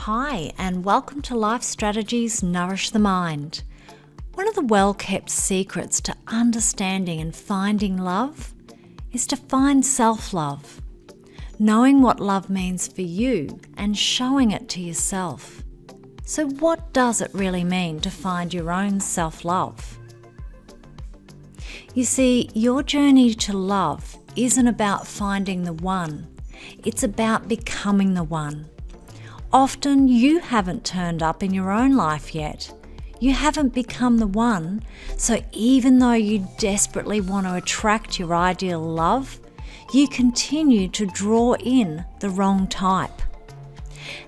Hi, and welcome to Life Strategies Nourish the Mind. One of the well-kept secrets to understanding and finding love is to find self-love, knowing what love means for you and showing it to yourself. So what does it really mean to find your own self-love? You see, your journey to love isn't about finding the one, it's about becoming the one. Often you haven't turned up in your own life yet. You haven't become the one, so even though you desperately want to attract your ideal love, you continue to draw in the wrong type.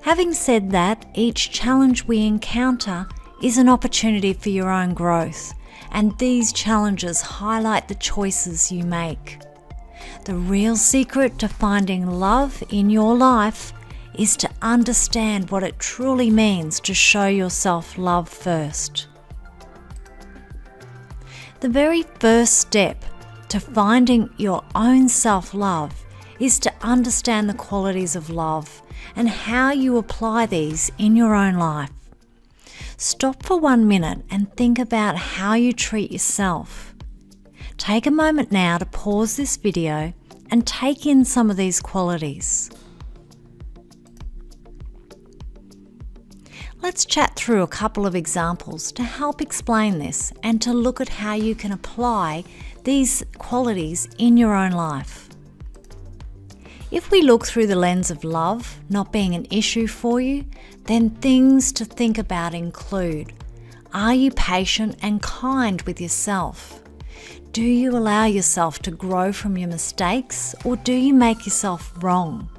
Having said that, each challenge we encounter is an opportunity for your own growth, and these challenges highlight the choices you make. The real secret to finding love in your life is to understand what it truly means to show yourself love first. The very first step to finding your own self-love is to understand the qualities of love and how you apply these in your own life. Stop for 1 minute and think about how you treat yourself. Take a moment now to pause this video and take in some of these qualities. Let's chat through a couple of examples to help explain this and to look at how you can apply these qualities in your own life. If we look through the lens of love not being an issue for you, then things to think about include: are you patient and kind with yourself? Do you allow yourself to grow from your mistakes, or do you make yourself wrong?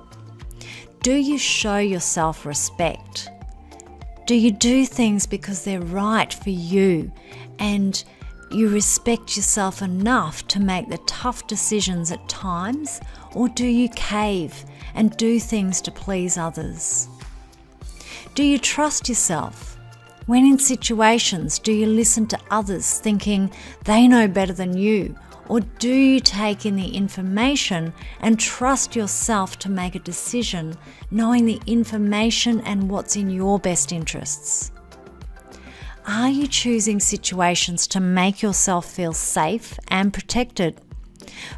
Do you show yourself respect? Do you do things because they're right for you and you respect yourself enough to make the tough decisions at times, or do you cave and do things to please others? Do you trust yourself? When in situations, do you listen to others thinking they know better than you, or do you take in the information and trust yourself to make a decision, knowing the information and what's in your best interests? Are you choosing situations to make yourself feel safe and protected?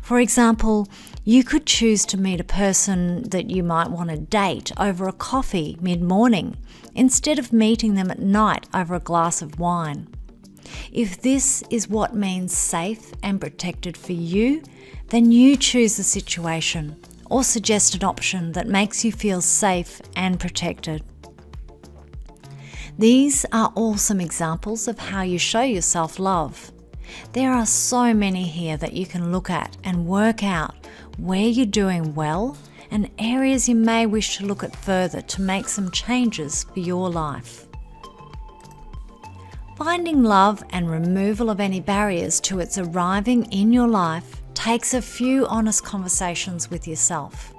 For example, you could choose to meet a person that you might want to date over a coffee mid-morning instead of meeting them at night over a glass of wine. If this is what means safe and protected for you, then you choose the situation or suggest an option that makes you feel safe and protected. These are all some examples of how you show yourself love. There are so many here that you can look at and work out where you're doing well and areas you may wish to look at further to make some changes for your life. Finding love and removal of any barriers to its arriving in your life takes a few honest conversations with yourself.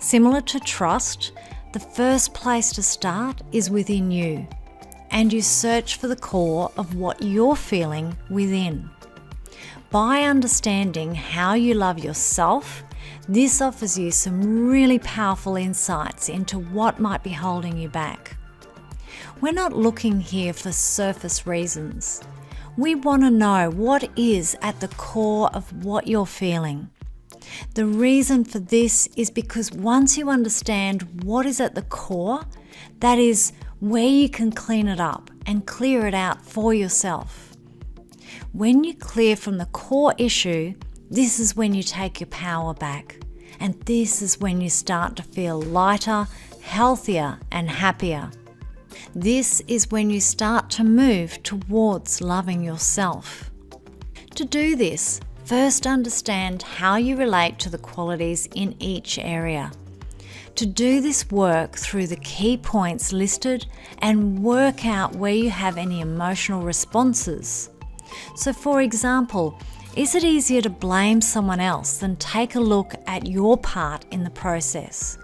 Similar to trust, the first place to start is within you, and you search for the core of what you're feeling within. By understanding how you love yourself, this offers you some really powerful insights into what might be holding you back. We're not looking here for surface reasons. We want to know what is at the core of what you're feeling. The reason for this is because once you understand what is at the core, that is where you can clean it up and clear it out for yourself. When you clear from the core issue, this is when you take your power back. And this is when you start to feel lighter, healthier, and happier. This is when you start to move towards loving yourself. To do this, first understand how you relate to the qualities in each area. To do this, work through the key points listed and work out where you have any emotional responses. So for example, is it easier to blame someone else than take a look at your part in the process?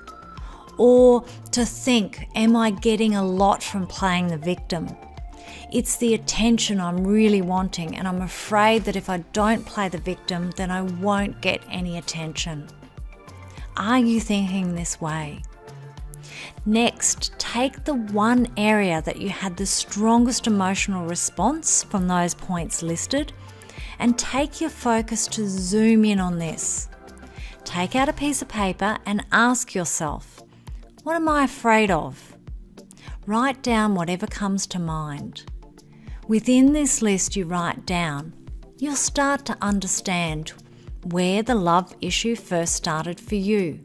Or to think, am I getting a lot from playing the victim? It's the attention I'm really wanting, and I'm afraid that if I don't play the victim, then I won't get any attention. Are you thinking this way? Next, take the one area that you had the strongest emotional response from those points listed and take your focus to zoom in on this. Take out a piece of paper and ask yourself, what am I afraid of? Write down whatever comes to mind. Within this list you write down, you'll start to understand where the love issue first started for you.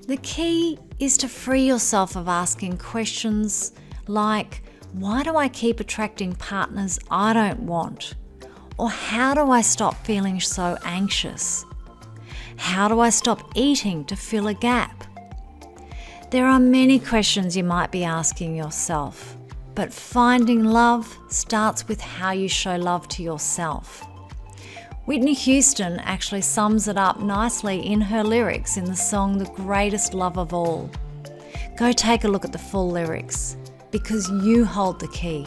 The key is to free yourself of asking questions like, why do I keep attracting partners I don't want? Or how do I stop feeling so anxious? How do I stop eating to fill a gap? There are many questions you might be asking yourself, but finding love starts with how you show love to yourself. Whitney Houston actually sums it up nicely in her lyrics in the song The Greatest Love of All. Go take a look at the full lyrics, because you hold the key.